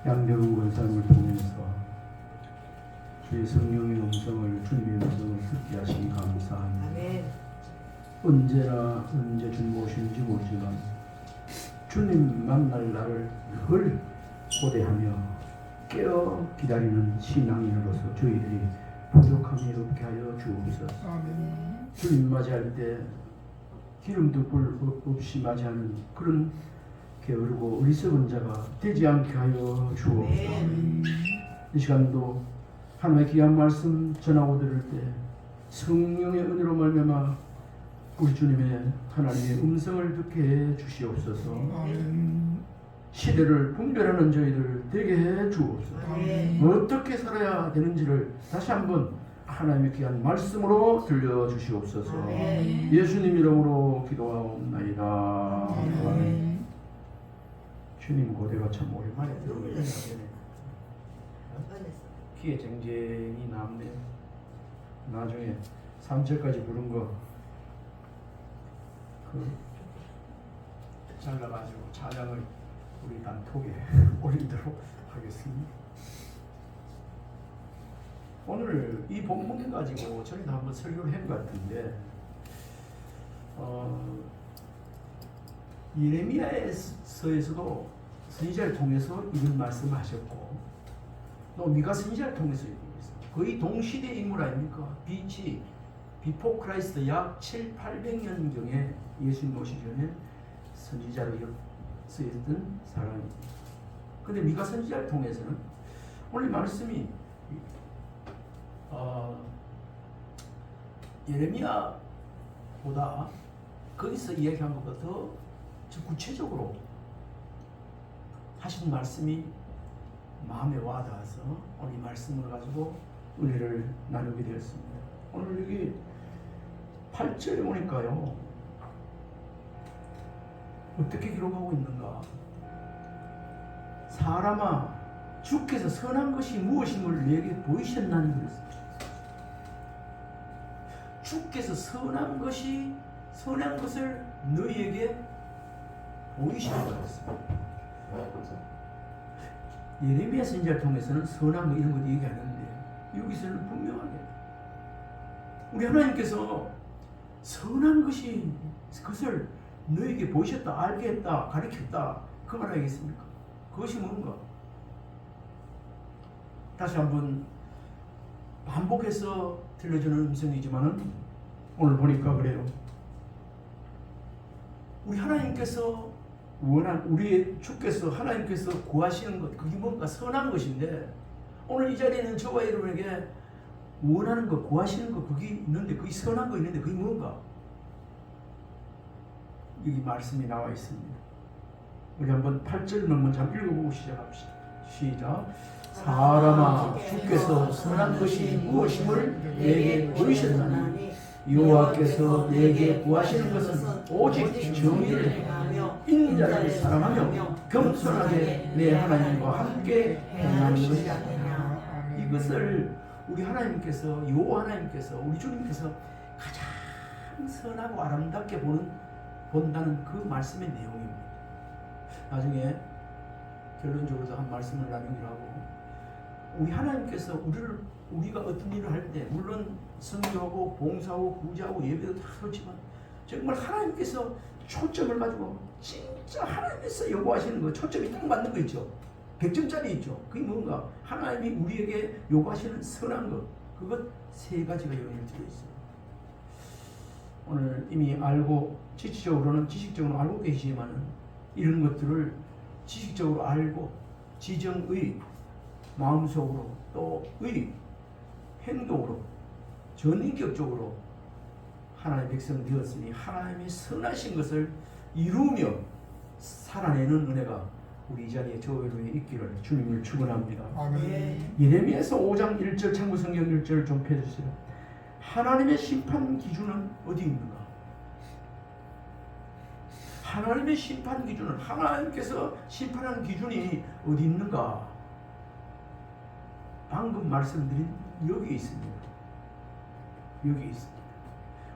양대훈 권사님을 통해서 주의 성령의 음성을, 주님의 음성을 듣게 하시니 감사합니다. 언제나 언제 주님 오시는지 모르지만 주님 만날 날을 늘 고대하며 깨어 기다리는 신앙인으로서 저희들이 부족함이 없게 하여 주옵소서. 주님 맞이할 때 기름도 불 없이 맞이하는 그런 게으르고 어리석은 자가 되지 않게 하여 주옵소서. 이 시간도 하나님의 귀한 말씀 전하고 들을 때 성령의 은혜로 말미암아 우리 주님의 하나님의 음성을 듣게 해 주시옵소서. 시대를 분별하는 저희들 되게 해 주옵소서. 어떻게 살아야 되는지를 다시 한번 하나님의 귀한 말씀으로 들려주시옵소서. 예수님 이름으로 기도하옵나이다. 아멘. 주님 고대가 참 오랜만에 들어오게 귀에 쟁쟁이 남네. 나중에 3절까지 부른 거 잘라가지고 찬양을 우리 단톡에 올리도록 하겠습니다. 오늘 이 본문 가지고 저희도 한번 설교를 한 것 같은데 예레미야서에서도 선지자를 통해서 이런 말씀하셨고 또 미가 선지자를 통해서 거의 동시대 인물 아닙니까? BC 비포 크라이스트 약 700~800년경에 예수님 오시기 전에 선지자로 쓰였던 사람입니다. 근데 미가 선지자를 통해서는 오늘 말씀이 예레미야보다 거기서 이야기한 것보다 더 구체적으로 하신 말씀이 마음에 와닿아서 오늘 이 말씀을 가지고 은혜를 나누게 되었습니다. 오늘 여기 8절에 보니까요, 어떻게 기록하고 있는가? 사람아, 주께서 선한 것이 무엇임을 내게 보이셨나니 그랬습니다. 주께서 선한 것을 너희에게 보이시는 거였습니다. 예레미야 선지자를 통해서는 선한 거 이런 것 얘기하는데 여기서는 분명하게 우리 하나님께서 선한 것을 너에게 보이셨다, 알게 했다, 가르쳤다 그 말 아니겠습니까? 그것이 뭔가? 다시 한번 반복해서 들려주는 음성이지만은 오늘 보니까 그래요. 우리 하나님께서 우리의 주께서 하나님께서 구하시는 것, 그게 뭔가 선한 것인데 오늘 이 자리에 있는 저와 여러분에게 원하는 것, 구하시는 것, 그게 있는데, 그게 선한 거 있는데 그게 뭔가? 여기 말씀이 나와 있습니다. 우리 한번 8절 먼저 한번 읽어보고 시작합시다. 시작. 사람아, 주께서 선한 것이 무엇임을 내게 보이셨나니 여호와께서 내게 구하시는 것은 오직 정의를 행하며 인자를 사랑하며 겸손하게 내 하나님과 함께 행하는 것이 아니냐. 이것을 우리 하나님께서, 여호와 하나님께서, 우리 주님께서 가장 선하고 아름답게 본다는 그 말씀의 내용입니다. 나중에 결론적으로 한 말씀을 나누기로 하고, 우리 하나님께서 우리가 어떤 일을 할 때 물론 선교하고 봉사하고 구제하고 예배도 다 그렇지만 정말 하나님께서 초점을 가지고 진짜 하나님께서 요구하시는 거, 초점이 딱 맞는 거 있죠. 100점짜리 있죠. 그게 뭔가? 하나님이 우리에게 요구하시는 선한 것, 그것 세 가지가 여기 들어있어요. 오늘 이미 알고 지식적으로 알고 계시지만은 이런 것들을 지식적으로 알고 지정의 마음속으로 또 의 행동으로 전인격적으로 하나님의 백성 되었으니 하나님이 선하신 것을 이루며 살아내는 은혜가 우리 이 자리에 교회에 있기를 주님을 축원합니다. 아멘. 예레미야서 5장 1절 참고 성경 1절 좀 펴주세요. 하나님의 심판 기준은 어디 있는가? 하나님의 심판 기준은 하나님께서 심판하는 기준이 어디 있는가? 방금 말씀드린 여기에 있습니다. 여기에 있습니다.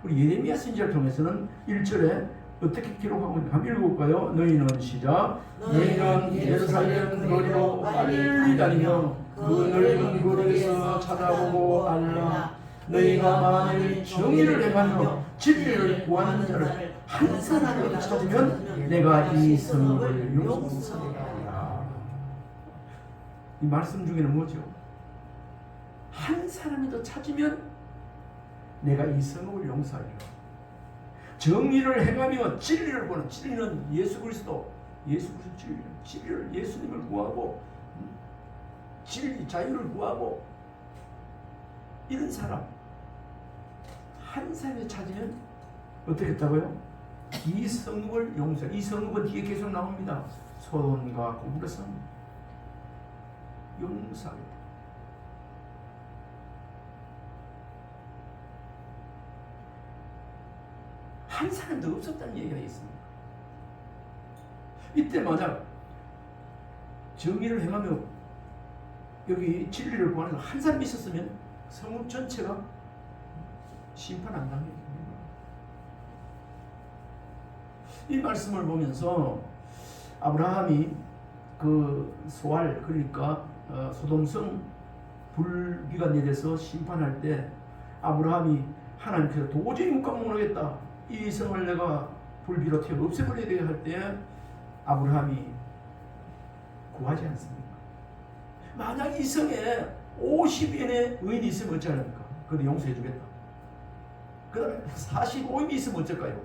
우리 예레미야 선지자를 통해서는 1절에 어떻게 기록하고 있는가 한번 읽어볼까요? 너희는 시작. 너희는 예루살렘 거리로 빨리 다니며 그 넓은 거리에서 찾아보고 알라. 너희가 만일 정의를 행하며 진리를 구하는 자를 한 사람이라도 찾으면 내가 이 성읍을 용서하리라. 이 말씀 중에는 뭐죠? 한 사람이라도 찾으면 내가 이 성읍을 용서하리라. 정의를 행하며 진리를 구하는, 진리는 예수 그리스도, 진리를 예수님을 구하고 진리 자유를 구하고 이런 사람 한 사람이 찾으면 어떻게 했다고요? 이 성읍을 용서. 이 성읍은 뒤에 계속 나옵니다. 소돔과 고모라 성 용서하겠다. 한 사람도 없었다는 얘기가 있습니다. 이때 만약 정의를 행하며 여기 진리를 구하는 한 사람이 있었으면 성읍 전체가 심판 안 당해요. 이 말씀을 보면서 아브라함이 그 소알 그러니까 소돔성 불비가 내려서 심판할 때 아브라함이 하나님께서 도저히 묵과못 이 성을 내가 불비로 태워 없애버려야 되게 할 때 아브라함이 구하지 않습니까? 만약 이 성에 50인의 의인이 있으면 어쩌합니까? 그걸 용서해 주겠다. 그 다음에 45인이 있으면 어쩔까요?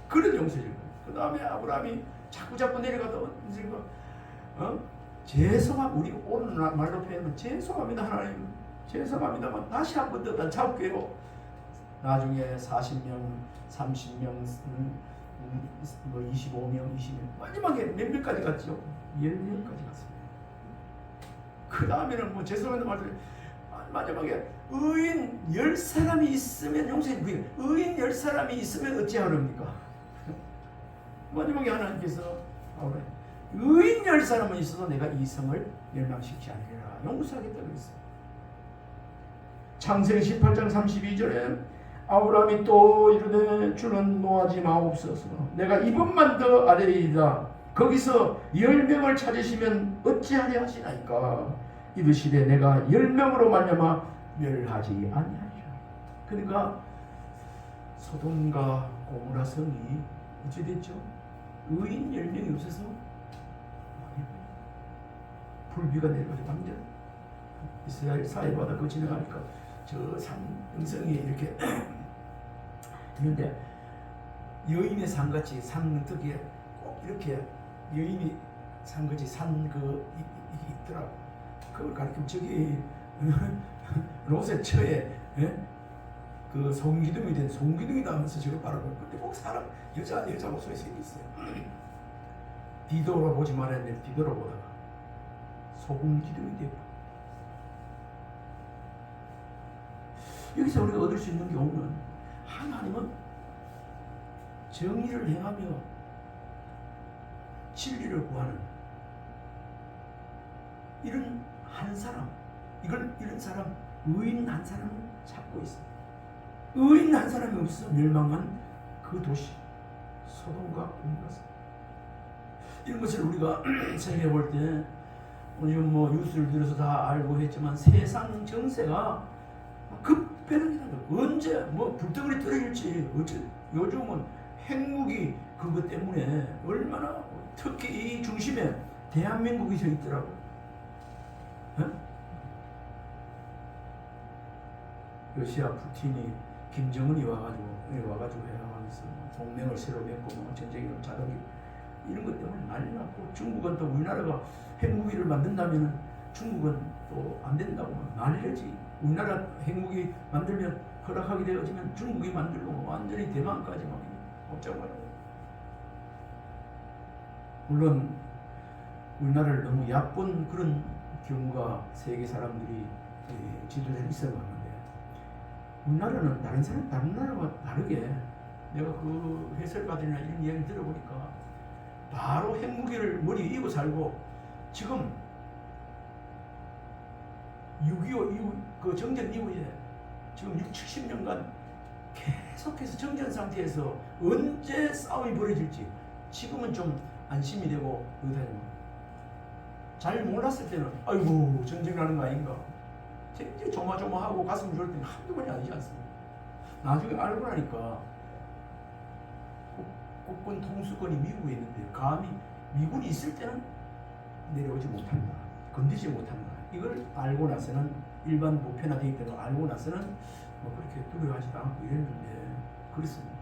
그런 용서해 줄 거예요. 그 다음에 아브라함이 자꾸 내려가다 죄송함, 우리 오늘 말로 표현하면 죄송합니다 하나님, 죄송합니다만 다시 한 번 더 잡게요. 나중에 40명, 30명, 25명, 20명 마지막에 몇 명까지 갔죠? 10명까지 갔습니다. 그 다음에는 뭐 죄송합니다 말도 마지막에 의인 10사람이 있으면 용서해 주세요. 의인 10사람이 있으면 어찌하렵니까? 마지막에 하나님께서 의인 10사람은 있어도 내가 이 성을 멸망시키지 않으리라 용서하겠다고 했어요. 창세기 18장 32절에 아브라함이 또 이르되 주는 노하지 마옵소서. 내가 이번만 더 아뢰리이다. 거기서 10명을 찾으시면 어찌하려 하시나이까. 이르시되 내가 10명으로 말미암아 멸하지 아니하리라. 그러니까 소돔과 고모라 성이 어찌 됐죠? 의인 10명이 없어서 불비가 내려가지고 완전 이스라엘 사해바다 그 지나가니까 저 산 등성이 이렇게 있는데 여인의 산같이 산 특유에 꼭 이렇게 여인이 산같이 산 그 있더라고. 그걸 가리키면 저기 로세 처에 그 송기둥이 된 송기둥이다 하면서 저걸 바라보고 근데 꼭 사람 여자 목소리 색이 있어요. 뒤돌아보지 말아야 돼. 뒤돌아보다가 소금 기둥이 되고 여기서 우리가 얻을 수 있는 교훈은 하나님은 정의를 행하며 진리를 구하는 이런 한 사람, 이런 사람, 의인 한 사람을 찾고 있습니다. 의인 한 사람이 없어 멸망한 그 도시 소돔과 고모라. 이런 것을 우리가 생각해 볼 때 요즘 뭐 뉴스를 들어서 다 알고 했지만 세상 정세가 급변합니다. 언제 뭐 불덩어리 떨어질지 요즘은 핵무기 그것 때문에 얼마나 특히 이 중심에 대한민국이 서 있더라고요. 러시아 푸틴이 김정은이 와가지고 해가면서 동맹을 새로 맺고 뭐 전쟁이 자동이 이런 것 때문에 난리 났고 중국은 또 우리나라가 핵무기를 만든다면 중국은 또 안 된다고 난리지. 우리나라 핵무기 만들면 허락하게 되어지면 중국이 만들고 완전히 대만까지 막 복잡하고. 물론 우리나라를 너무 얕본 그런 경우가 세계 사람들이 지도자에 있어봤는데, 우리나라는 다른 나라와 다르게 내가 그 해설가들이나 이런 이야기 들어보니까 바로 핵무기를 머리에 이고 살고, 지금 6.25 이후 그 정전 이후에 지금 60-70년간 계속해서 정전 상태에서 언제 싸움이 벌어질지 지금은 좀 안심이 되고 의다니. 잘 몰랐을 때는 아이고 전쟁 나는 거 아닌가 굉장히 조마조마하고 가슴이 졸 때는 한두 번이 아니지 않습니까? 나중에 알고 나니까 국군 통수권이 미국에 있는데 감히 미군이 있을 때는 내려오지 못한다, 건드지 못한다. 이걸 알고 나서는, 일반 보편화되어 있다는 걸 알고 나서는 뭐 그렇게 두려워하지도 않고 이랬는데 그렇습니다.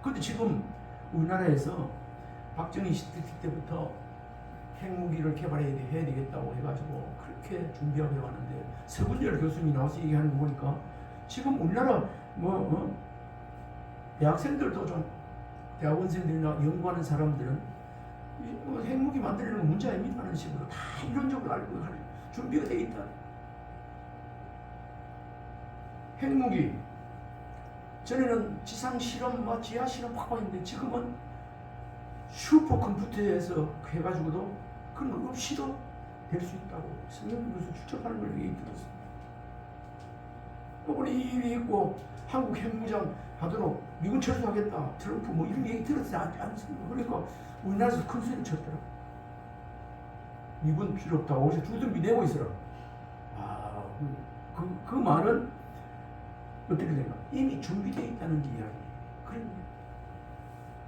근데 지금 우리나라에서 박정희 시대 때부터 핵무기를 개발해야 되겠다고 해가지고 그렇게 준비하고 해왔는데, 서분열 교수님이 나와서 얘기하는 거 보니까 지금 우리나라 대학생들도 좀, 대학원생들이나 연구하는 사람들은 핵무기 만들려는 건 문제 아닙니다 하는 식으로 다 이론적으로 알고 할 준비가 되어 있다. 핵무기 전에는 지상 실험, 지하 실험 하고 있는데 지금은 슈퍼컴퓨터에서 해가지고도 그런 거 없이도 될 수 있다고 성경 교수 추측하는 걸 얘기 들었습니다. 이번에 이 일이 있고 한국 핵무장 하도록 미군 철수하겠다, 트럼프 뭐 이런 얘기 들었지 않습니까? 그러니까 우리나라에서 큰 소리 쳤더라. 미군 필요 없다고 어디서 주둔비 내고 있어라. 그 말은 어떻게 된가? 이미 준비되어 있다는 이야기. 그래.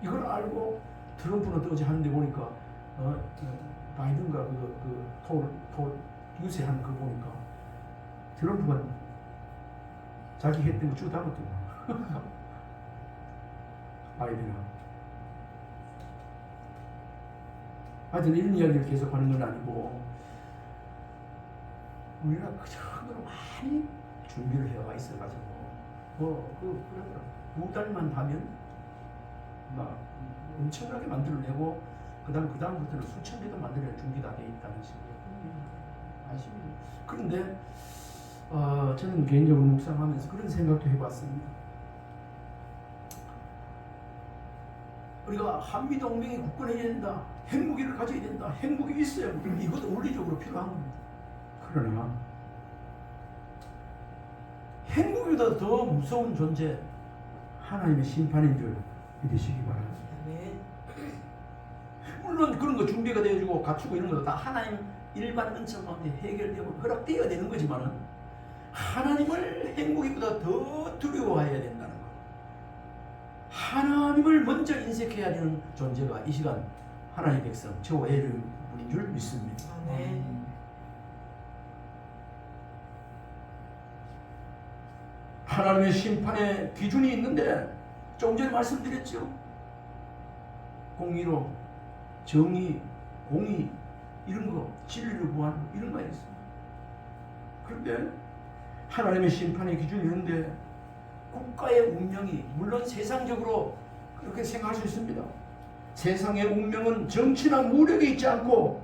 이걸 알고 트럼프는 어제 하는데 보니까 바이든과 유세하는 거 보니까 트럼프가 자기 했던 거 쭉 담았더만. 바이든하고. 하여튼 이런 이야기를 계속 하는 건 아니고, 우리나라 그 정도로 많이 준비를 해와 있어가지고 그러더라고. 2달만 하면 막 엄청나게 만들어내고 그다음부터는 수천 개도 만들어낼 준비가 돼 있다는 식으로 아십니까? 그런데 저는 개인적으로 묵상하면서 그런 생각도 해봤습니다. 우리가 한미동맹이 굳건해야 된다, 핵무기를 가져야 된다, 핵무기 있어야 이것도 원리적으로 필요한 겁니다. 그러나 핵무기보다 더 무서운 존재, 하나님의 심판인 줄 믿으시기 바랍니다. 물론 그런 거 준비가 되어지고 갖추고 이런 것도 다 하나님 일반 은총 가운데 해결되고 허락되어야 되는 거지만은, 하나님을 핵무기보다 더 두려워해야 된다는 거, 하나님을 먼저 인색해야 되는 존재가 이 시간 하나님의 백성, 저와 여러분인 줄 믿습니다. 아멘. 하나님의 심판의 기준이 있는데, 조금 전에 말씀드렸죠. 공의로, 정의, 공의, 이런 거, 진리를 구하는 거, 이런 거 있습니다. 그런데 하나님의 심판의 기준이 있는데, 국가의 운명이, 물론 세상적으로 그렇게 생각할 수 있습니다. 세상의 운명은 정치나 무력에 있지 않고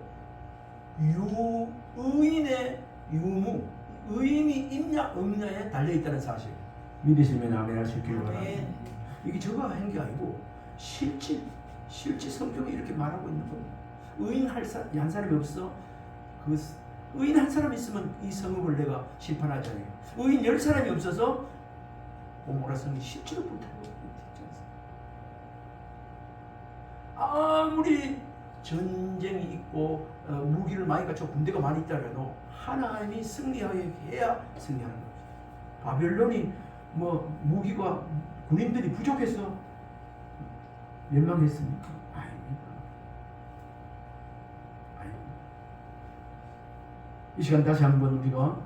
의인의 유무, 의인이 있냐 없냐에 달려있다는 사실 믿으시면 아멘 할 수 있기를 바랍니다. 이게 저가 한 게 아니고 실제 성경에 이렇게 말하고 있는 겁니다. 의인 한 사람이 없어. 그 의인 한 사람 있으면 이 성읍을 내가 심판하지 않아요. 의인 10사람이 없어서 고모라 성이 실제로 불타고 있지 않습니까? 아무리 전쟁이 있고 무기를 많이 갖추고 군대가 많이 있다라도 하나님이 승리하게 해야 승리하는 겁니다. 바벨론이 무기가 군인들이 부족해서 멸망했습니까? 아닙니다. 이 시간 다시 한번 우리가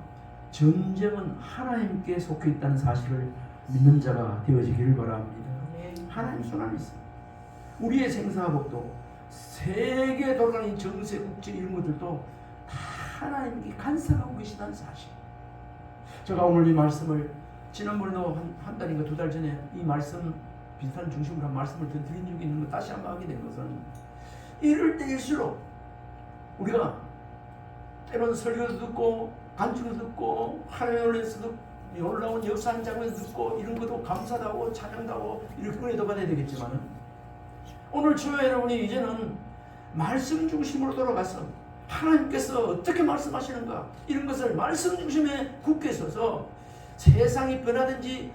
전쟁은 하나님께 속해 있다는 사실을 믿는 자가 되어지기를 바랍니다. 하나님 손 안에 있습니다. 우리의 생사복도, 세계 돌아가는 정세, 국제 이런 것들도 다 하나님께 간섭하고 계시다는 사실. 제가 오늘 이 말씀을 지난번에도 한 달인가 2달 전에 이 말씀 비슷한 중심으로 한 말씀을 더 드린 적이 있는 거 다시 한번 하게 된 것은, 이럴 때일수록 우리가 때로는 설교도 듣고 간증도 듣고 하나님의 은혜에서도 놀라운 역사하는 장면도 듣고 이런 것도 감사도 하고 찬양도 하고 이렇게 은혜도 받아야 되겠지만, 오늘 저와 여러분이 이제는 말씀 중심으로 돌아가서 하나님께서 어떻게 말씀하시는가 이런 것을 말씀 중심에 굳게 서서 세상이 변하든지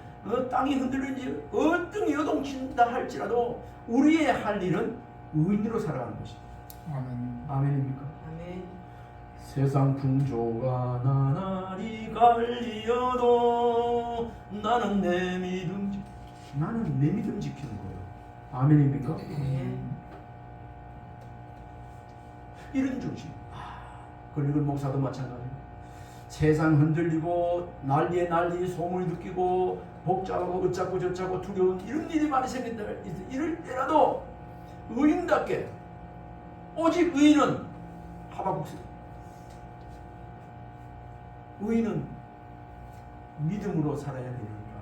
땅이 흔들리든지 어떤 요동친다 할지라도 우리의 할 일은 의인으로 살아가는 것입니다. 아멘. 아멘입니까? 아멘. 세상 풍조가 나날이 갈리어도 나는 내 믿음 지키는 거예요. 아멘입니까? 아멘. 이런 중심. 그리고 목사도 마찬가지예요. 세상 흔들리고 난리에 난리, 소문이 느끼고 복잡하고 어쩌고 저쩌고 두려운 이런 일이 많이 생긴다. 이럴 때라도 의인답게, 오직 의인은 하박국스, 의인은 믿음으로 살아야 되는가.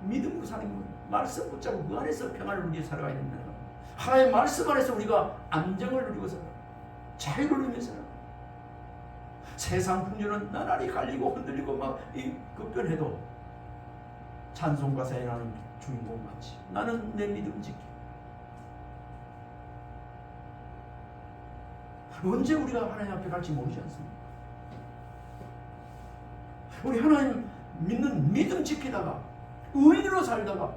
믿음으로 사는 건 말씀 붙잡고 그 안에서 평안을 누리며 살아가야 된다. 하나님의 말씀 안에서 우리가 안정을 누리고 살아, 자유를 누리며 살아. 세상 풍조는 나날이 갈리고 흔들리고 막 급변해도 찬송가사에 나는 주인공 같이 나는 내 믿음 지키. 언제 우리가 하나님 앞에 갈지 모르지 않습니까? 우리 하나님 믿는 믿음 지키다가 의인으로 살다가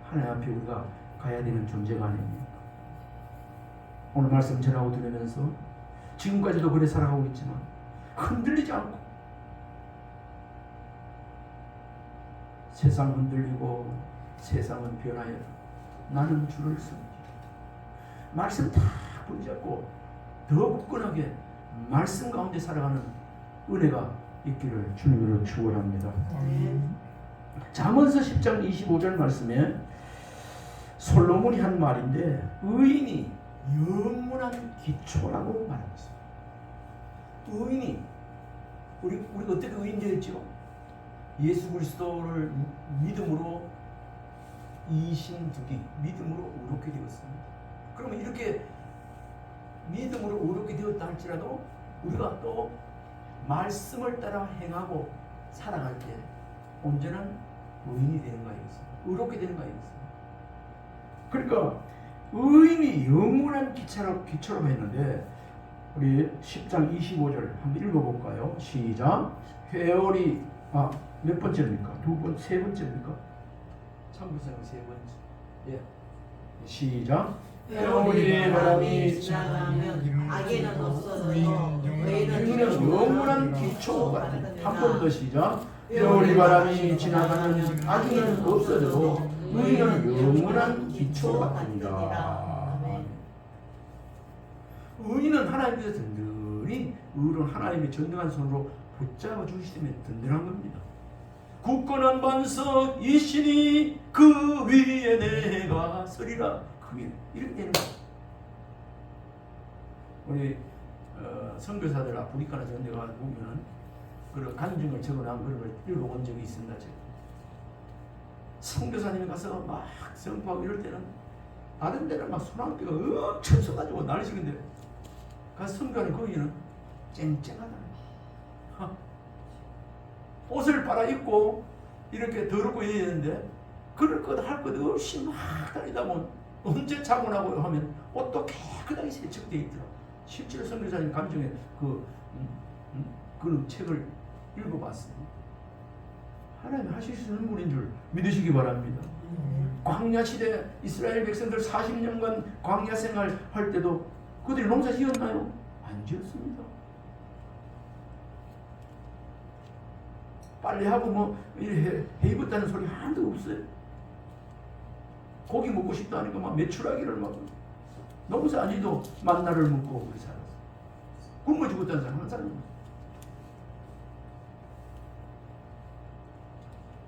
하나님 앞에 우리가 가야 되는 존재가 아닙니까? 오늘 말씀 전하고 들으면서 지금까지도 그래 살아가고 있지만 흔들리지 않고, 세상 흔들리고 세상은 변하여 나는 주를 섬기리. 말씀 다 붙잡고 더 굳건하게 말씀 가운데 살아가는 은혜가 있기를 주님으로 축원합니다. 아멘. 잠언서 10장 25절 말씀에 솔로몬이 한 말인데, 의인이 영원한 기초라고 말하고 있습니다. 의인이 우리가 어떻게 의인 되었죠? 예수 그리스도를 믿음으로 이신두기, 믿음으로 의롭게 되었습니다. 그러면 이렇게 믿음으로 의롭게 되었다 할지라도 우리가 또 말씀을 따라 행하고 살아갈 때 온전한 의인이 되는 거 아니겠습니까? 의롭게 되는 거 아니겠습니까? 그러니까 의인이 영원한 기초라고 했는데, 우리 10장 25절 한번 읽어볼까요? 시작. 회오리, 몇 번째입니까? 세 번째입니까? 참고상 세 번째. 예. 시작. 회오리 바람이 지나가면 악에는 없어져도 의인은 영원한 기초 같은. 한 번 더 시작. 회오리 바람이 지나가면 악에는 없어져도 의인은 영원한 기초 같으니라. 의인은 하나님께서 든든히 의로운 하나님의 전능한 손으로 붙잡아 주시면 든든한 겁니다. 굳건한 반석 이시니 그 위에 내가 서리라. 그게 이렇게 되는 거예요. 우리 선교사들 아프리카나 저런 데 가서 보면은 그런 간증을 적어놓은 그걸 읽어본 적이 있습니다. 제가. 선교사님이 가서 막 선포하고 이럴 때는 다른 데는 막 소나기가 엄청 쏟아지고 난리식인데, 가서 선교하는 거기는 쨍쨍하다. 옷을 빨아입고 이렇게 더럽고 해야 되는데 그럴 것 할 것 없이 막 다니다 보면 언제 자고 나고 하면 옷도 깨끗하게 세척되어 있더라. 실제로 선교사님 감정에 그 책을 읽어봤습니다. 하나님 하실 수 있는 분인 줄 믿으시기 바랍니다. 광야 시대 이스라엘 백성들 40년간 광야 생활 할 때도 그들이 농사 지었나요? 안 지었습니다. 빨리 하고 뭐 해입었다는 소리 하나도 없어요. 고기 먹고 싶다 하니까 막 메추라기를 막 농사 아니도 만나를 먹고 그렇게 살았어요. 굶어 죽었다는 사람 한 사람이 없어요.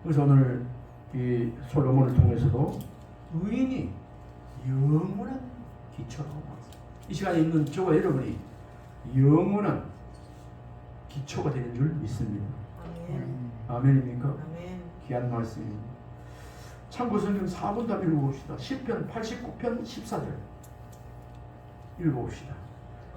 그래서 오늘 이 솔로몬을 통해서도 의인이 영원한 기초라고 말했습니다. 이 시간에 있는 저와 여러분이 영원한 기초가 되는 줄 믿습니다. 아멘. 아멘입니까? 아멘. 귀한 말씀입니다. 참고 성경 4분 답 읽어봅시다. 시편 89편 14절 읽어봅시다.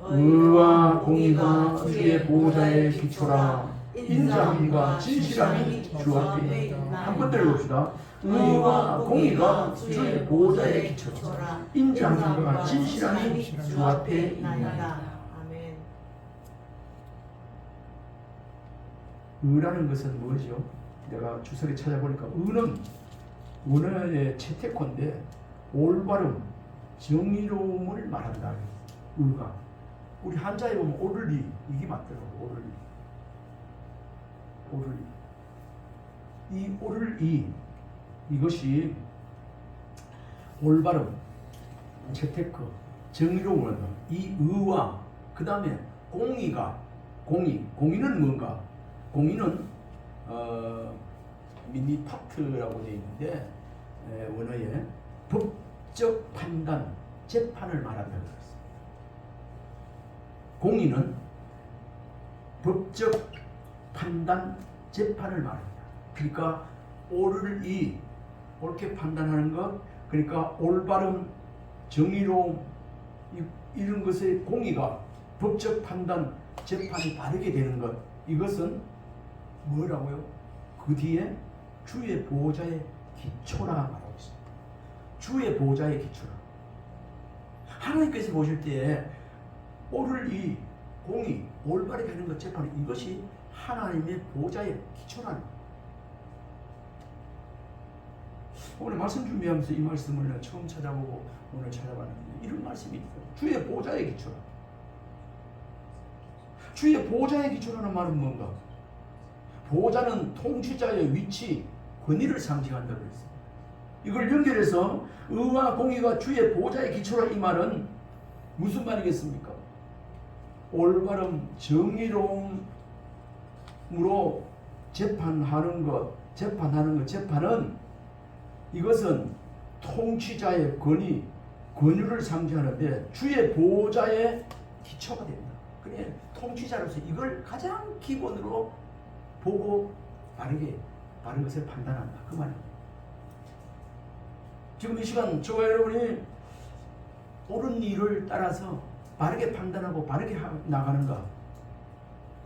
의와 공의가 주의 보호자의 기초라. 인자함과 진실함이 주 앞에 있다. 한 번 더 읽어봅시다. 의와 공의가 주의 보호자의 기초라. 인자함과 진실함이 주 앞에 있다. 아멘. 의라는 것은 뭐죠? 내가 주석에 찾아보니까 의는 원어의 채택어인데 올바름, 정의로움을 말한다. 의가 우리 한자에 보면 오를리 이게 맞더라고. 오를리 이 오를리 이것이 올바름, 채택어, 정의로움 이 의와 그 다음에 공의가 공의는 뭔가? 공의는 미니파트라고 되어 있는데 원어에 법적 판단, 재판을 말한다고 했어요. 공의는 법적 판단, 재판을 말한다. 그러니까 옳게 판단하는 것, 그러니까 올바름, 정의로움 이런 것의 공의가 법적 판단, 재판이 바르게 되는 것, 이것은 뭐라고요? 그 뒤에 주의 보호자의 기초라 말하고 있습니다. 주의 보호자의 기초라. 하나님께서 보실 때에 옳을 공의, 올바르게 하는 것, 재판, 이것이 하나님의 보호자의 기초라는 거예요. 오늘 말씀 준비하면서 이 말씀을 처음 찾아보고 오늘 찾아봤는데 이런 말씀이 있어요. 주의 보호자의 기초라. 주의 보호자의 기초라는 말은 뭔가? 보호자는 통치자의 위치, 권위를 상징한다고 했습니다. 이걸 연결해서 의와 공의가 주의 보호자의 기초라 이 말은 무슨 말이겠습니까? 올바름, 정의로움으로 재판하는 것, 재판은 이것은 통치자의 권위를 상징하는데 주의 보호자의 기초가 됩니다. 그래 통치자로서 이걸 가장 기본으로 보고 바른 것을 판단한다. 그 말입니다. 지금 이 시간 저와 여러분이 옳은 일을 따라서 바르게 판단하고 바르게 나가는가?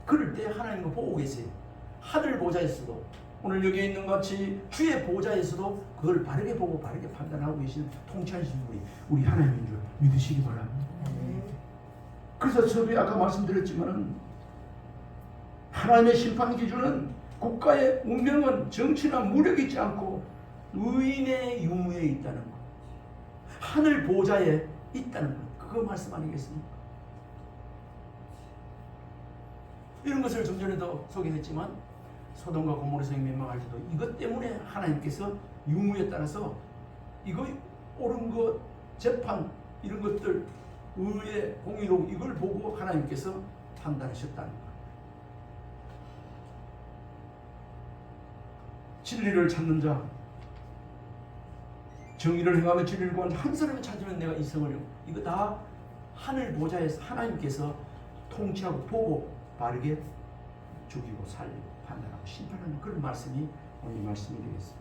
그럴 때 하나님은 보고 계세요. 하늘 보좌에서도 오늘 여기 있는 것 같이 주의 보좌에서도 그걸 바르게 보고 바르게 판단하고 계신 통치하신 분이 우리 하나님인 줄 믿으시기 바랍니다. 그래서 저도 아까 말씀드렸지만 하나님의 심판 기준은 국가의 운명은 정치나 무력이 있지 않고 의인의 유무에 있다는 것, 하늘 보좌에 있다는 것, 그거 말씀 아니겠습니까? 이런 것을 좀 전에도 소개했지만 소돔과 고모라성이 멸망할 때도 이것 때문에 하나님께서 유무에 따라서 이거 옳은 것, 재판 이런 것들 의의 공의로움 이걸 보고 하나님께서 판단하셨다는 것. 진리를 찾는 자, 정의를 행하며 진리를 구하는 한 사람이 찾으면 내가 이성을 이거 다 하늘 보좌에서 하나님께서 통치하고 보고 바르게 죽이고 살리고 판단하고 심판하는 그런 말씀이 오늘 말씀이 되겠습니다.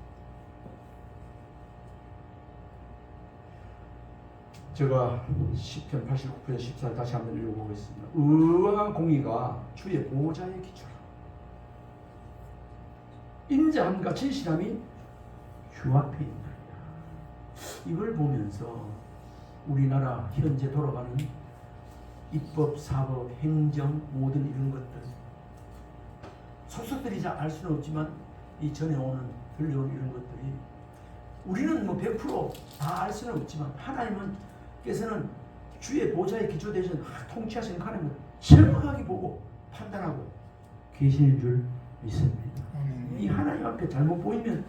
제가 시편 89편 14 다시 한번 읽어보겠습니다. 의와 공의가 주의 보호자의 기초라. 인자함과 진실함이 주 앞에 있느니라. 이걸 보면서 우리나라 현재 돌아가는 입법, 사법, 행정 모든 이런 것들 속속들이 잘 알 수는 없지만 이 전해오는 들려오는 이런 것들이 우리는 뭐 100% 다 알 수는 없지만 하나님께서는 주의 보좌에 기초되신 통치하시는 하나님을 정확하게 보고 판단하고 계시는 줄 믿습니다. 이 하나님 앞에 잘못 보이면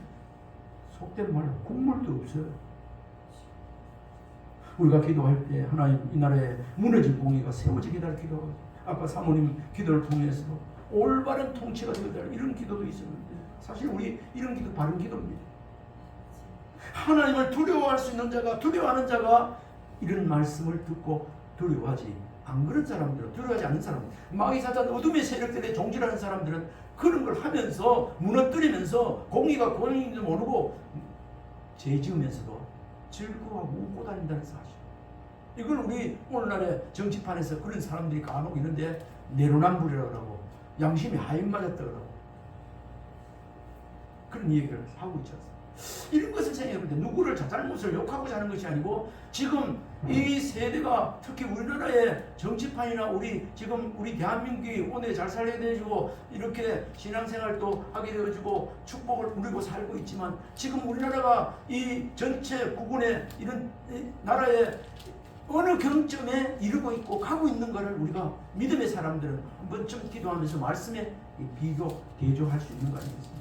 속된 말로 국물도 없어요. 우리가 기도할 때 하나님 이 나라에 무너진 공의가 세워지게 달 기도하고 아까 사모님 기도를 통해서 올바른 통치가 되게 달 이런 기도도 있었는데 사실 우리 이런 기도 바른 기도입니다. 하나님을 두려워할 수 있는 자가 두려워하는 자가 이런 말씀을 듣고 두려워하지 안 그런 사람들은, 두려워하지 않는 사람, 마귀 사탄 어둠의 세력들에 종질하는 사람들은 그런 걸 하면서 무너뜨리면서 공의가 공의인지 모르고 죄 지으면서도 즐거워하고 웃고 다닌다는 사실. 이걸 우리 오늘날의 정치판에서 그런 사람들이 간혹 있는데 내로남불이라고 그러고 양심이 하인 맞았다 그러고 그런 얘기를 하고 있지 않습니까? 이런 것을 생각해 볼 때 누구를 잘못을 욕하고자 하는 것이 아니고 지금 이 세대가 특히 우리나라의 정치판이나 우리 대한민국이 오늘 잘 살게 되어지고 이렇게 신앙생활도 하게 되어지고 축복을 누리고 살고 있지만 지금 우리나라가 이 전체 국군의 이런 나라의 어느 경점에 이르고 있고 가고 있는 것을 우리가 믿음의 사람들은 한번 좀 기도하면서 말씀에 비교, 대조할 수 있는 거 아니겠습니까?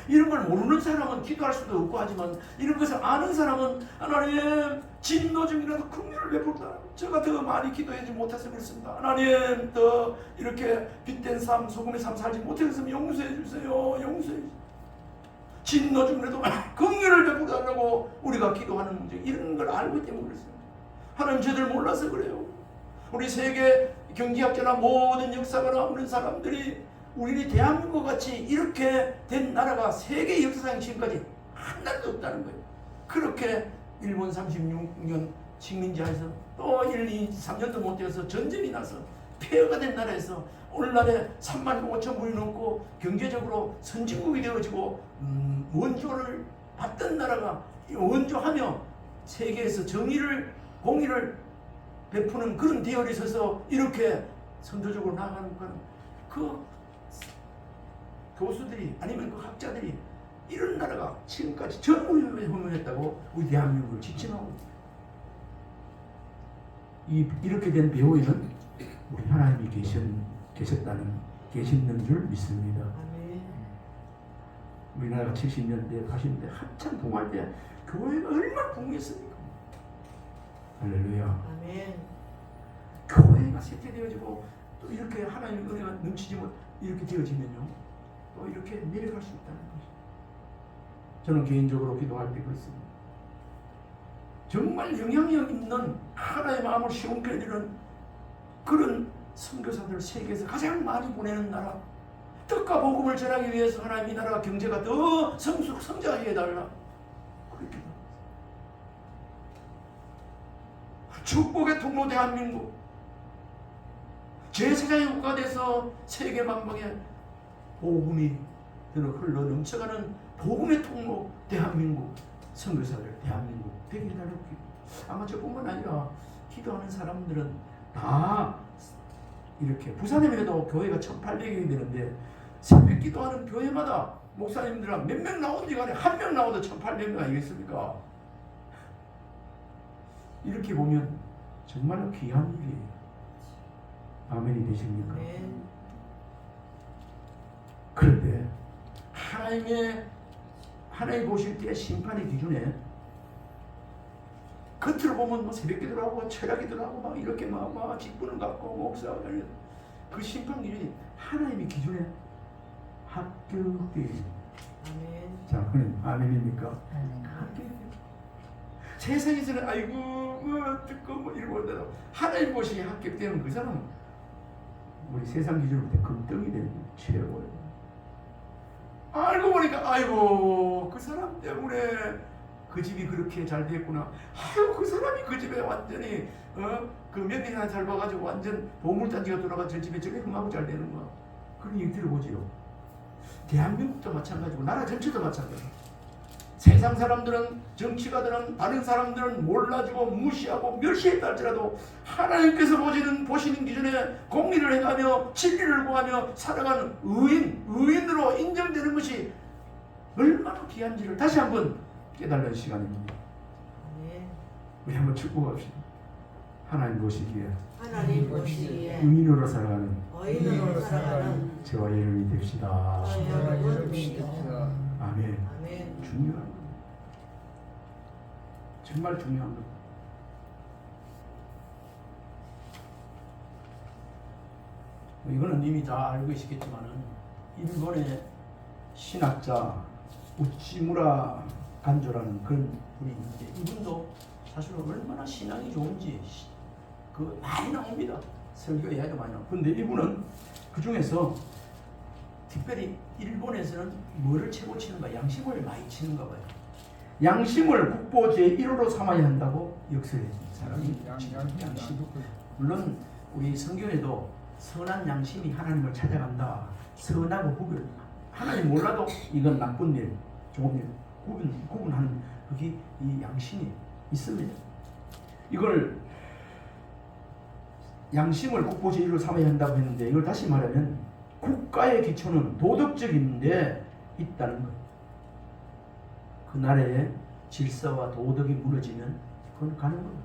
이런 걸 모르는 사람은 기도할 수도 없고 하지만 이런 것을 아는 사람은 하나님 진노 중이라도 긍휼을 베풀다. 제가 더 많이 기도하지 못해서 그렇습니다. 하나님 더 이렇게 빛된 삶, 소금의 삶 살지 못해서 용서해 주세요. 용서해 주세요. 진노 중이라도 긍휼을 베풀달라고 우리가 기도하는 문제, 이런 걸 알고 있기 때문에 그렇습니다. 하나님 저들 몰라서 그래요. 우리 세계 경제학자나 모든 역사가 나오는 사람들이 우리 대한민국 같이 이렇게 된 나라가 세계 역사상 지금까지 한 날도 없다는 거예요. 그렇게 일본 36년 식민지하에서 또 1, 2, 3년도 못 되어서 전쟁이 나서 폐허가 된 나라에서 오늘날에 3만 5천 분이 넘고 경제적으로 선진국이 되어지고 원조를 받던 나라가 원조하며 세계에서 정의를 공의를 베푸는 그런 대열에 서서 이렇게 선도적으로 나아가는 그 교수들이 아니면 그 학자들이 이런 나라가 지금까지 전부에 허용했다고 우리 대한민국을 지칭하고 이렇게 된 배후에는 우리 하나님이 계셨는 줄 믿습니다. 아멘. 우리나라가 70년대 80년대 한참 붕할 때 교회가 얼마나 붕했습니까? 할렐루야. 아멘. 교회가 세태되어지고 또 이렇게 하나님의 은혜가 넘치지 못 이렇게 되어지면요 또 이렇게 내려갈 수 있다는 것이죠. 저는 개인적으로 기도할 때 그렇습니다. 정말 영향력 있는 하나의 마음을 시원케 해주는 그런 선교사들 세계에서 가장 많이 보내는 나라, 뜻과 복음을 전하기 위해서 하나님 이 나라 경제가 더 성장하게 해달라. 그렇게 축복의 통로 대한민국, 제사장의 국가 돼서 세계 만방에 복음이 흘러 넘쳐가는 복음의 통로 대한민국 선교사들 대한민국 되게 해달라고 기도. 아마 저뿐만 아니라 기도하는 사람들은 다 이렇게 부산에도 교회가 1,800명이 되는데 새벽 기도하는 교회마다 목사님들은 몇 명 나오는지 간에 한 명 나와도 1,800명 아니겠습니까? 이렇게 보면 정말로 귀한 일이에요. 아멘이 되십니까? 아멘. 그런데 하나님 보실 때 심판의 기준에 겉으로 보면 뭐 새벽기도를 하고 철야기도를 하고 막 이렇게 막 직분을 갖고 목사가 그 심판 기준이 하나님의 기준에 합격돼요. 아멘. 자, 그럼 아멘입니까? 아멘. 세상에서는 아이고 뭐 듣고 뭐 이러고 하나님 보시기에 합격되는 그 사람은 우리 세상 기준으로 볼 때 금덩이 되는 최고예요. 알고 보니까 아이고 그 사람 때문에 그 집이 그렇게 잘 됐구나. 아이고 그 사람이 그 집에 완전히 그 며느리나 잘 봐가지고 완전 보물단지가 돌아가 저 집에 저게 흥하고 잘 되는 거야. 그런 얘기 들어보지요. 대한민국도 마찬가지고 나라 전체도 마찬가지고. 세상 사람들은 정치가들은 다른 사람들은 몰라주고 무시하고 멸시했다 할지라도 하나님께서 보시는 기준에 공의를 행하며 진리를 구하며 살아가는 의인으로 인정되는 것이 얼마나 귀한지를 다시 한번 깨달는 시간입니다. 아멘. 우리 한번 축복합시다. 하나님 보시기에 하나님 보시기에 의인으로 살아가는 의인으로 살아가는 저와 여러분이 됩시다. 저와 여러분이 됩시다. 아멘. 아멘. 중요한 거. 정말 중요한 거. 이거는 이미 다 알고 계시겠지만은 일본의 신학자 우치무라 간조라는 그런 분이 있는데 이분도 사실 얼마나 신앙이 좋은지 그 많이 나옵니다. 설교 이야기가 많이 나옵니다. 근데 이분은 그 중에서 특별히 일본에서는 뭐를 최고 치는가? 양심을 많이 치는가 봐요. 양심을 국보 제1호로 삼아야 한다고 역설했습니다. 사람이 양심. 물론 우리 성경에도 선한 양심이 하나님을 찾아간다. 선하고 구별. 하나님 몰라도 이건 나쁜 일, 좋은 일 구분하는 그게 이 양심이 있습니다. 이걸 양심을 국보 제1호로 삼아야 한다고 했는데 이걸 다시 말하면 국가의 기초는 도덕적인데 있다는 거예요. 그 나라의 질서와 도덕이 무너지면 그건 가는 거예요.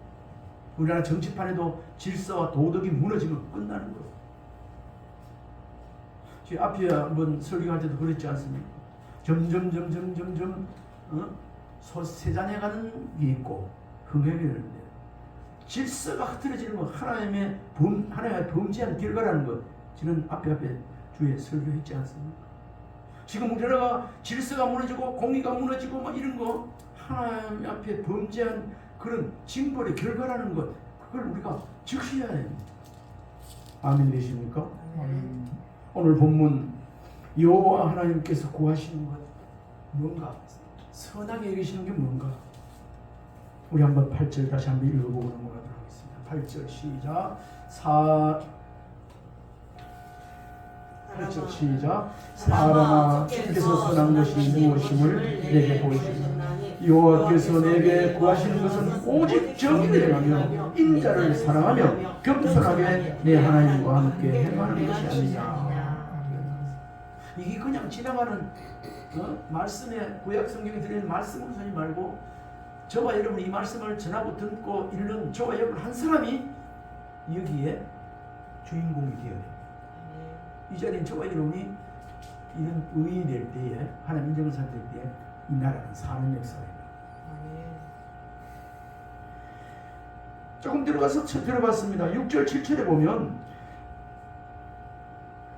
우리나라 정치판에도 질서와 도덕이 무너지면 끝나는 거예요. 제가 앞에 한번 설교할 때도 그랬지 않습니까? 점점 세잔해가는 게 있고 흥행이 되는데 질서가 흐트러지는 건 하나님의 범죄한 결과라는 것. 저는 앞에 주에 설교했지 않습니까? 지금 우리나라가 질서가 무너지고 공의가 무너지고 막 이런 거 하나님 앞에 범죄한 그런 징벌의 결과라는 것. 그걸 우리가 적셔야 됩니다. 아멘 되십니까? 오늘 본문 여호와 하나님께서 구하시는 것 뭔가? 선하게 여기시는 게 뭔가? 우리 한번 8절 다시 한번 읽어보고 넘어가도록 하겠습니다. 8절 시작. 8절 시작. 사람아 주께서 선한 것이 무엇임을 내게 보이시니 여호와께서 내게 구하시는 것은 오직 정의를 행하며 인자를 사랑하며 겸손하게 내 하나님과 함께 행하는 것이 아니냐. 이게 그냥 지나가는 말씀에 구약 성경에 들어있는 말씀을 하지 말고 저와 여러분 이 말씀을 전하고 듣고 읽는 저와 여러분 한 사람이 여기에 주인공이 되어야 돼요. 이 자리는 저와 여러분이 이런 의인이 될 때에 하나님 인정을 받을 때에 이 나라는 사는 역사입니다. 조금 들어가서 들어봤습니다. 6절 7절에 보면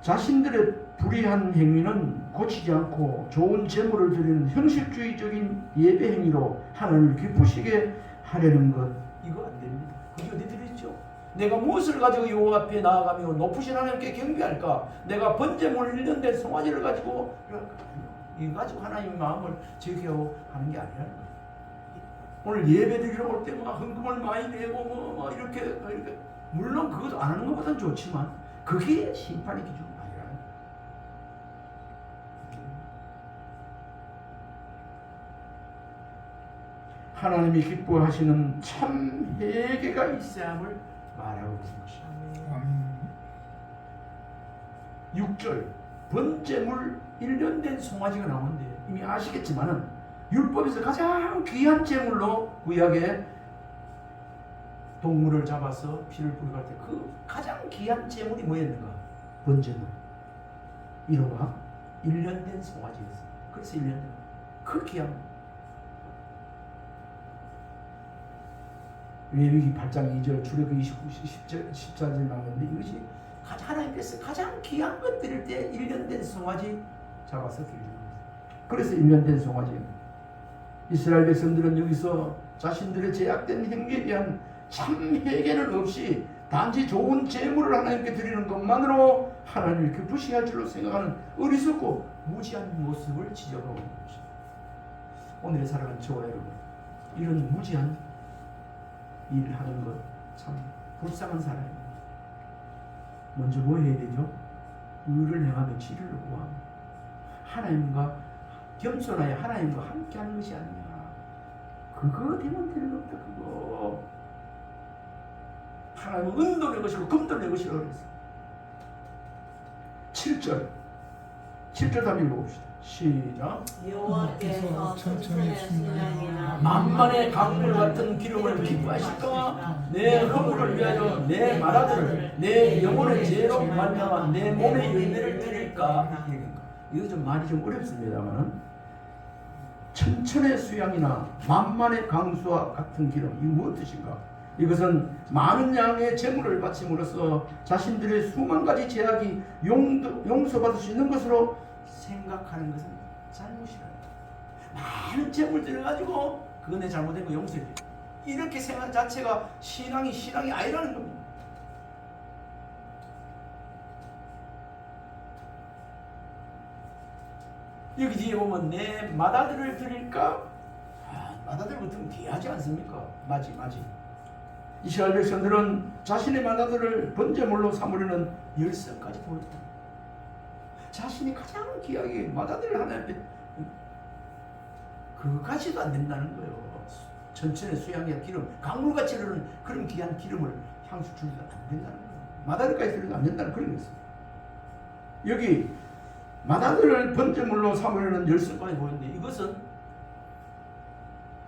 자신들의 불의한 행위는 고치지 않고 좋은 제물을 드리는 형식주의적인 예배 행위로 하나님을 기쁘시게 하려는 것. 이거 안 됩니다. 그게 어디 들어있죠? 내가 무엇을 가지고 여호와 앞에 나아가며 높으신 하나님께 경배할까? 내가 번제물 1년 된 송아지를 가지고 이거 가지고 하나님의 마음을 즐겨 하는 게 아니라는 거예요. 오늘 예배 드리러 올 때 막 헌금을 많이 내고 뭐 이렇게 물론 그것도 안 하는 것보다는 좋지만 그게 심판의 기준은 아니라는 거예요. 하나님이 기뻐하시는 참 회개가 있어야 함을 말하고 있는 것이죠. 6절 번제물 1년 된 송아지가 나오는데 이미 아시겠지만은 율법에서 가장 귀한 제물로 구약에 동물을 잡아서 피를 뿌리고 할 때 그 가장 귀한 제물이 뭐였는가? 번제물 1호가 1년 된 송아지였어요. 그래서 1년 된 그 귀한 레위기 8장 2절 출애굽기 29, 14절 나오는데 이것이 하나님께서 가장 귀한 것 드릴 때 1년 된 송아지 잡아서 드리는 거예요. 그래서 1년 된 송아지예요. 이스라엘 백성들은 여기서 자신들의 제약된 행위에 대한 참 회개는 없이 단지 좋은 제물을 하나님께 드리는 것만으로 하나님을 기쁘시게 할 줄로 생각하는 어리석고 무지한 모습을 지적하고 있는 것입니다. 오늘의 살아가는 저와 여러분 이런 무지한 일을 하는 것 참 불쌍한 사람입니다. 먼저 뭐 해야 되죠? 의를 행하며 치료를 구하며 하나님과 겸손하여 하나님과 함께 하는 것이 아니냐. 그거 되면 되는 겁니다. 그거 하나님은 은도 내 것이고 금도 내 것이라고 그랬어요. 7절 한번 읽어봅시다. 시작. 여호와께서 천천히 순양이나 만만의 강물 같은 기름을 기뻐하실까? 내 허물을 위하여 내 말하들을 내 영혼의 죄로 말미암아 내 몸의 열매를 드릴까? 이거 좀 말이 좀 어렵습니다만 천천의 수양이나 만만의 강수와 같은 기름, 이거 무슨 뜻인가? 이것은 많은 양의 제물을 바침으로써 자신들의 수만 가지 죄악이 용서받을 수 있는 것으로 생각하는 것은 잘못이라. 많은 재물 들여가지고 그거 내 잘못된 거 용서해. 이렇게 생각 자체가 신앙이 아니라는 겁니다. 여기 뒤에 보면 내 맏아들을 드릴까? 맏아들 같으면 귀하지 않습니까? 맞지. 이스라엘 백성들은 자신의 맏아들을 번제물로 삼으려는 열성까지 보였다. 자신이 가장 귀하게 맏아들을 하나님 앞에 그것까지도 안 된다는 거예요. 전천의 수양이야 기름, 강물같이 흐르는 그런 귀한 기름을 향수 줄도 안 된다는 거예요. 맏아들까지 드려도 안 된다는 그런 거였어요. 여기 맏아들을 번제물로 삼으려는 열성까지 보이는데 이것은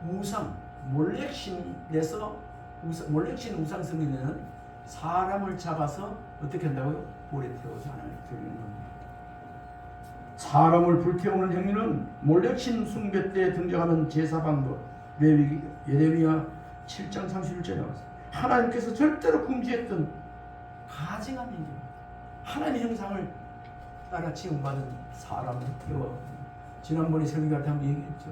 우상, 몰렉신에서 몰렉신 우상 성전에는 사람을 잡아서 어떻게 한다고요? 불에 태워서 하나님께 드리는 겁니다. 사람을 불태우는 행위는 몰렉신 숭배 때 등장하는 제사 방법 예레미야 7장 31절에 나왔어요. 하나님께서 절대로 금지했던 가증한 행위, 하나님의 형상을 따라 지음받은 사람을 태워. 지난번에 설교할 때 한번 얘기했죠.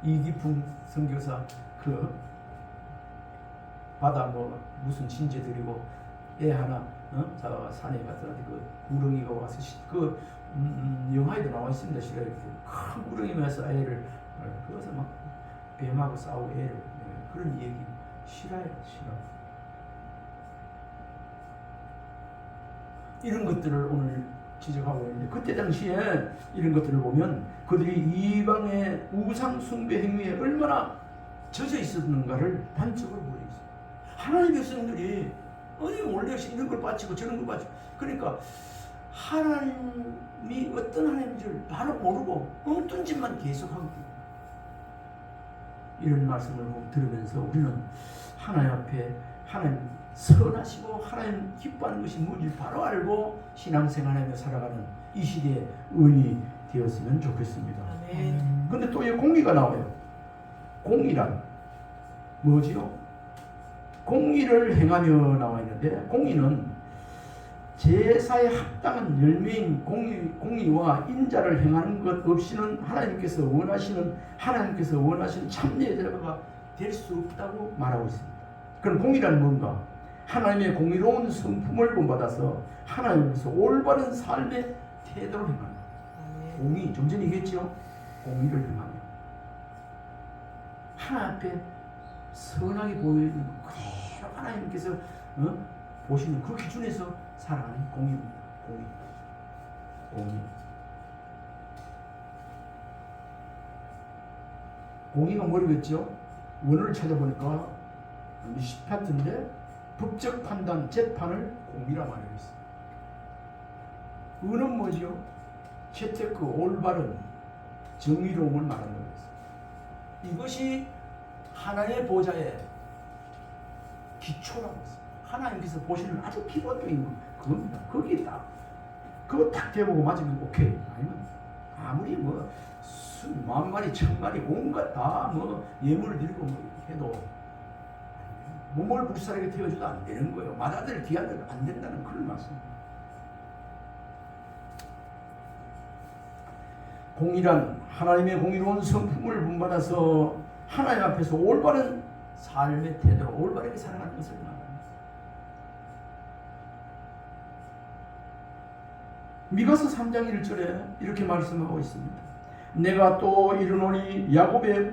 이기풍 선교사 그 바다 뭐 무슨 신제 드리고 애 하나 저 산에 갔더니 그 구렁이가 와서 그 영화에도 나와 있습니다. 실에 큰 구렁이 면서 애를 그것을 막 뱀하고 싸우고 애를 그런 얘기 싫어요. 이런 것들을 오늘 지적하고 있는데 그때 당시에 이런 것들을 보면 그들이 이방의 우상 숭배 행위에 얼마나 젖어 있었는가를 단적으로 보여있어요. 하나님의 백성들이 어디 원래 이런 걸 바치고 저런 걸 바치고 그러니까 하나님이 어떤 하나님인지를 바로 모르고 엉뚱 짓만 계속하고 이런 말씀을 들으면서 우리는 하나님 앞에 하나님 선하시고 하나님 기뻐하는 것이 뭔지 바로 알고 신앙생활하며 살아가는 이 시대의 의인이 되었으면 좋겠습니다. 그런데 또 이 공의가 나와요. 공의란 뭐지요? 공의를 행하며 나와 있는데 공의는 제사에 합당한 열매인 공의와 인자를 행하는 것 없이는 하나님께서 원하시는 참여자가 될 수 없다고 말하고 있습니다. 그럼 공의란 뭔가? 하나님의 공의로운 성품을 본받아서 하나님께서 올바른 삶의 태도를 행하는 공의, 좀 전에 얘기했죠? 공의를 행하며 하나님 앞에 선하게 보이는 그대로 하나님께서 보시는 그 기준에서 살아가는 공의입니다. 공의가 뭐겠죠? 원어를 찾아보니까 미시파트인데 법적 판단, 재판을 공의라 말하고 있어요. 의는 뭐죠? 채테크, 올바른, 정의로움을 말하는 거예요. 이것이 하나님의 보좌의 기초라고 했어요. 하나님께서 보시는 아주 기본적인 그겁니다. 거기에 그거 딱 대보고 맞으면 오케이. 아니면 아무리 뭐 만마리 천마리 온갖 다 뭐 예물을 드리고 뭐 해도 몸을 불사르게 태워줘도 안 되는 거예요. 맏아들 뒤아들 안 된다는 그런 말씀입니다. 공의란 하나님의 공의로운 성품을 본받아서 하나님 앞에서 올바른 삶의 태도로 올바르게 살아가는 것을 말합니다. 미가서 3장 1절에 이렇게 말씀하고 있습니다. 내가 또 이르노니 야곱의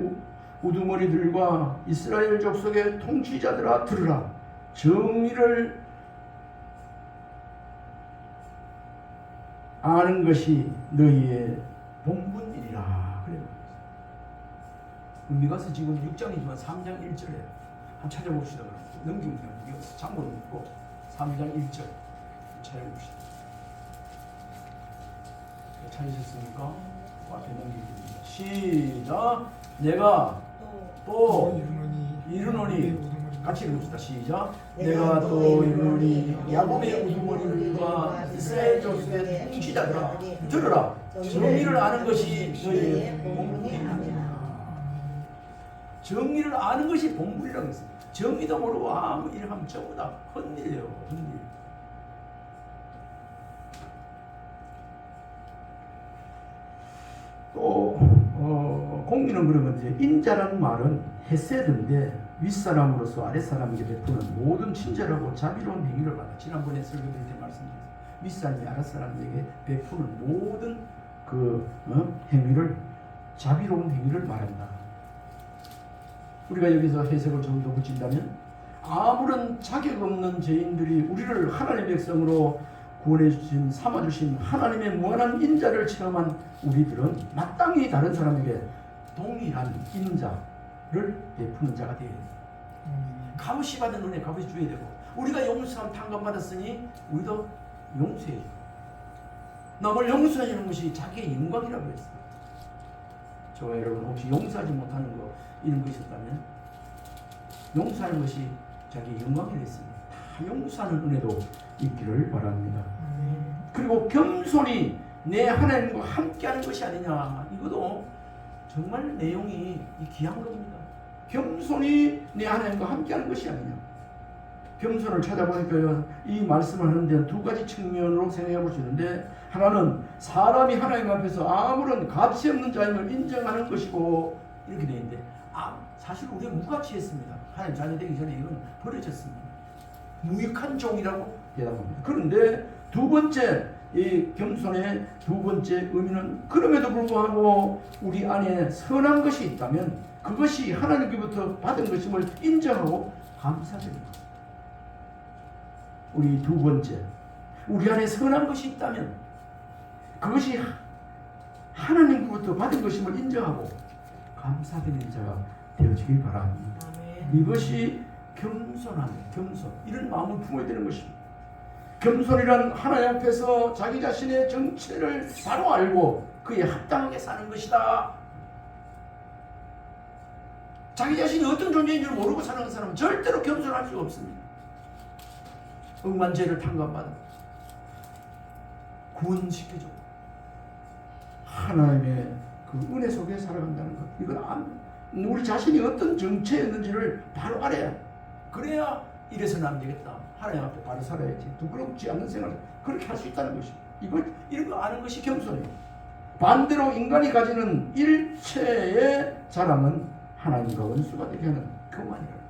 우두머리들과 이스라엘 족속의 통치자들아 들으라. 정의를 아는 것이 너희의 본분이라. 그래요. 미가서 지금 6장이지만 3장 1절에 한번 찾아봅시다. 넘깁니다. 장본 있고 3장 1절 찾아봅시다. 찾으셨습니까? 앞에 넘깁니다. 시작. 내가 또 이르노니 같이 읽읍시다. 시작. 내가 또 이르노니 야곱의 우두머리들과 이스라엘 족속의 통치자들아 들으라. 정의를 아는 것이 너희의 본분이라. 정의를 아는 것이 본분이라고 했어요. 정의도 모르고 아무 일을 하면 전부 다 헛일이에요. 헛일. 또 공의는 그러면 이제 인자라는 말은 헤세드인데 윗사람으로서 아랫사람에게 베푸는 모든 친절하고 자비로운 행위를 받아. 지난번에 설교될 때 말씀드렸습니다. 윗사람이 아랫사람에게 베푸는 모든 행위를, 자비로운 행위를 말한다. 우리가 여기서 해석을 좀 더 붙인다면, 아무런 자격 없는 죄인들이 우리를 하나님의 백성으로 구원해주신, 삼아주신 하나님의 무한한 인자를 체험한 우리들은 마땅히 다른 사람에게 동일한 인자를 베푸는 자가 되어야 됩니다. 값없이 받은 은혜 값없이 줘야 되고, 우리가 용서함 탕감받았으니 우리도 용서해줘. 남을 용서해주는 것이 자기의 영광이라고 했어요. 저와 여러분 혹시 용서하지 못하는 거 이런 거 있었다면, 용서하는 것이 자기의 영광이라 했습니다. 다 용서하는 은혜도 있기를 바랍니다. 그리고 겸손히 내 하나님과 함께하는 것이 아니냐, 이것도 정말 내용이 귀한 겁니다. 겸손히 내 하나님과 함께하는 것이 아니냐. 겸손을 찾아보니까 이 말씀을 하는 데는 두 가지 측면으로 생각해 볼 수 있는데, 하나는 사람이 하나님 앞에서 아무런 가치 없는 자임을 인정하는 것이고, 이렇게 되어 있는데, 사실 우리가 무가치했습니다. 하나님 자녀 되기 전에 이건 버려졌습니다. 무익한 종이라고 대답합니다. 그런데 두 번째, 이 겸손의 두 번째 의미는, 그럼에도 불구하고 우리 안에 선한 것이 있다면 그것이 하나님께부터 받은 것임을 인정하고 감사드립니다. 우리 두 번째, 우리 안에 선한 것이 있다면 그것이 하나님께부터 받은 것임을 인정하고 감사드리는 자가 되어지길 바랍니다. 이것이 겸손함이에요. 겸손. 이런 마음을 품어야 되는 것입니다. 겸손이란 하나님 앞에서 자기 자신의 정체를 바로 알고 그에 합당하게 사는 것이다. 자기 자신이 어떤 존재인 줄 모르고 사는 사람은 절대로 겸손할 수가 없습니다. 억만죄를 탕감받아 구원시켜줘 하나님의 그 은혜 속에 살아간다는 것, 이건 우리 자신이 어떤 정체였는지를 바로 알아야, 그래야 이래서는 안 되겠다, 하나님 앞에 바로 살아야지, 부끄럽지 않는 생활을 그렇게 할 수 있다는 것입니다. 이런 거 아는 것이 겸손이에요. 반대로 인간이 가지는 일체의 자랑은 하나님과 원수가 되게 하는 교만이라.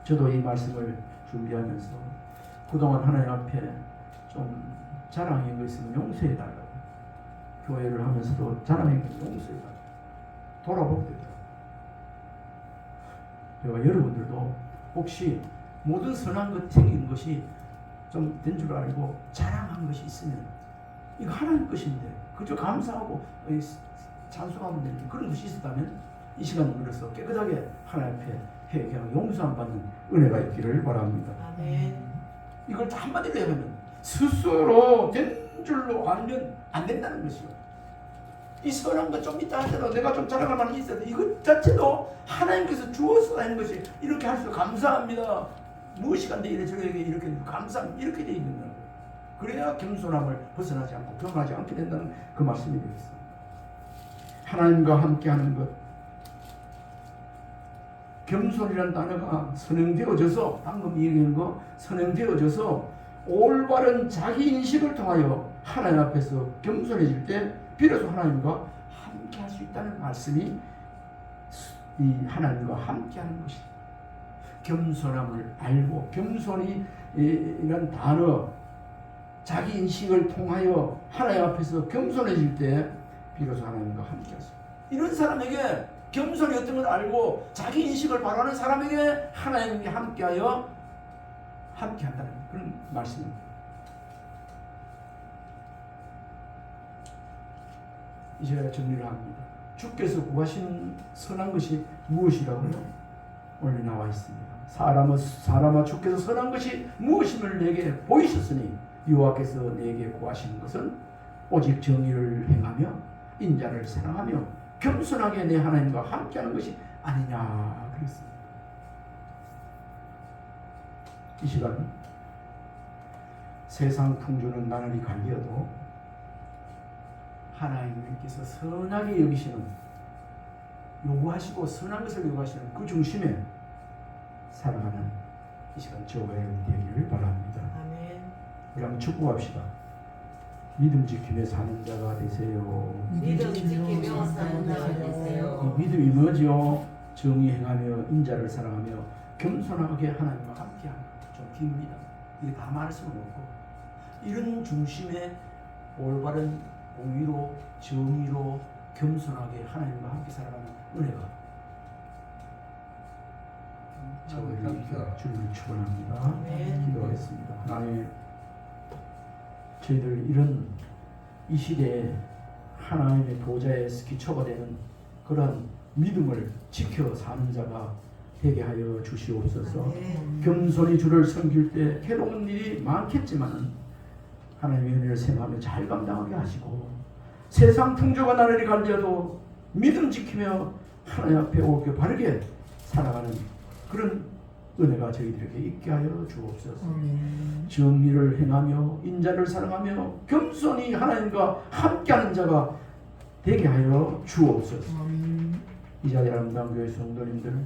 저도 이 말씀을 준비하면서 그동안 하나님 앞에 좀 자랑인 거 있으면 용서해달라고, 교회를 하면서도 자랑인 거 용서해달라고 돌아보게 되더라고요. 여러분들도 혹시 모든 선한 것 생긴 것이 좀 된 줄 알고 자랑한 것이 있으면 이거 하나님 것인데 그저 감사하고 찬송하면 되는 그런 것이 있었다면 이 시간을 빌어서 깨끗하게 하나님 앞에 회개하고 용서함 받는 은혜가 있기를 바랍니다. 아멘. 이걸 한마디로 얘기하면 스스로 된 줄로 알면 안 된다는 것이요. 이 선한 것 좀 있다 하더라도 내가 좀 자랑할 만한 게 있어도 이것 자체도 하나님께서 주어서 하는 것이, 이렇게 할수록 감사합니다. 무엇이 간데 이렇게 감사합니다. 이렇게 되어 있는 거예요. 그래야 겸손함을 벗어나지 않고 변하지 않게 된다는 그 말씀이 되겠습니다. 하나님과 함께하는 것, 겸손이라는 단어가 선행되어져서, 방금 얘기한 거 선행되어져서 올바른 자기 인식을 통하여 하나님 앞에서 겸손해질 때 비로소 하나님과 함께할 수 있다는 말씀이 이 하나님과 함께하는 것이다. 겸손함을 알고, 겸손이라는 단어, 자기 인식을 통하여 하나님 앞에서 겸손해질 때 비로소 하나님과 함께할 수 있다. 이런 사람에게, 겸손이 어떤 걸 알고 자기 인식을 바로 하는 사람에게 하나님이 함께하여 함께한다는 그런 말씀입니다. 이제 정리를 합니다. 주께서 구하신 선한 것이 무엇이라고요? 오늘 나와 있습니다. 사람아 주께서 선한 것이 무엇임을 내게 보이셨으니 여호와께서 내게 구하시는 것은 오직 정의를 행하며 인자를 사랑하며 겸손하게 내 하나님과 함께하는 것이 아니냐 그랬습니다. 이 시간 세상 풍조는 나날이 갈리어도 하나님께서 선하게 여기시는, 요구하시고 선한 것을 요구하시는 그 중심에 살아가는 이 시간 저와 여러분이 되기를 바랍니다. 아멘. 우리 한번 축복합시다. 믿음 지키며 사는 자가 되세요. 믿음 지키며 사는 자가 되세요. 이 믿음이 뭐죠? 정의 행하며 인자를 사랑하며 겸손하게 하나님과 함께하는 좀 깁니다. 이게 다 말할 수는 없고 이런 중심에 올바른 공의로 정의로 겸손하게 하나님과 함께 살아가는 은혜가 저희를 주를 축원합니다. 아멘. 기도하겠습니다. 하나님, 저희들 이런 이 시대에 하나님의 보좌에 기초가 되는 그런 믿음을 지켜 사는 자가 되게 하여 주시옵소서. 아멘. 겸손히 주를 섬길 때 괴로운 일이 많겠지만 하나님의 은혜를 생각하며 잘 감당하게 하시고 세상 풍조가 나날이 갈지라도 믿음 지키며 하나님 앞에 옳게 바르게 살아가는 그런 은혜가 저희들에게 있게 하여 주옵소서. 정의를 행하며 인자를 사랑하며 겸손히 하나님과 함께하는 자가 되게 하여 주옵소서. 이 자리에 아름다운 교회 성도님들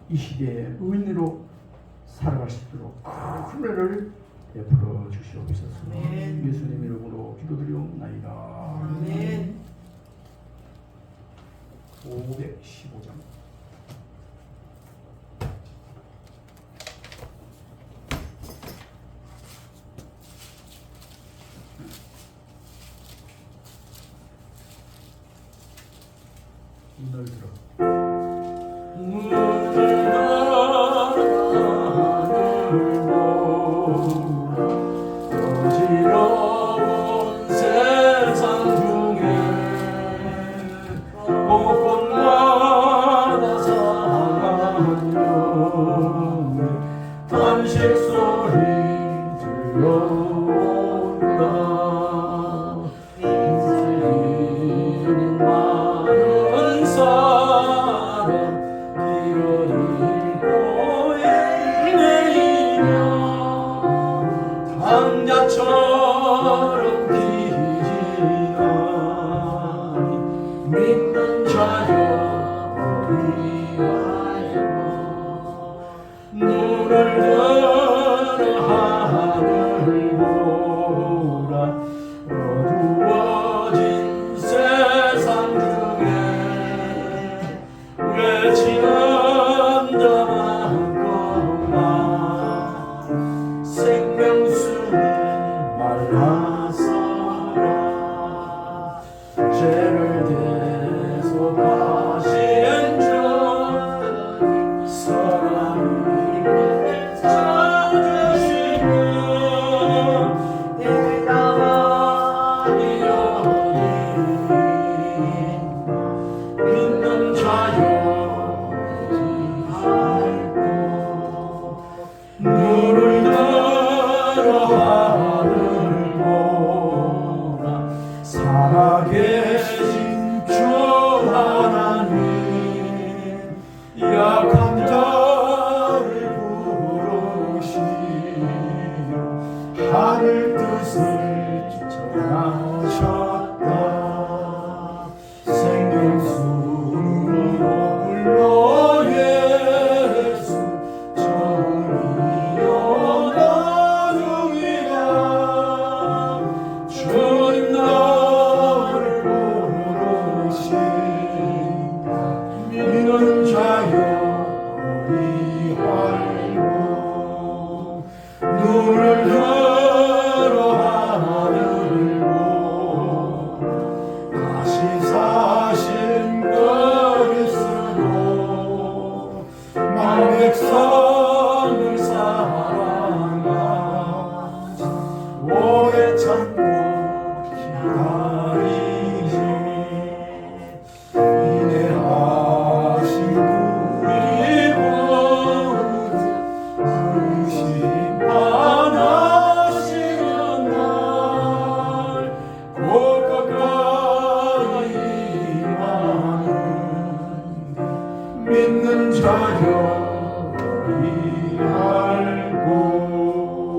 이 시대에 의인으로 살아갈 수 있도록 큰 은혜를 베풀어 주시옵소서. 아멘. 예수님 이름으로 기도드리옵나이다. 아멘. 515장. 눈을 들어. 어지러운 세상 중에 곳곳마다 상한 영의 탄식 소리 들려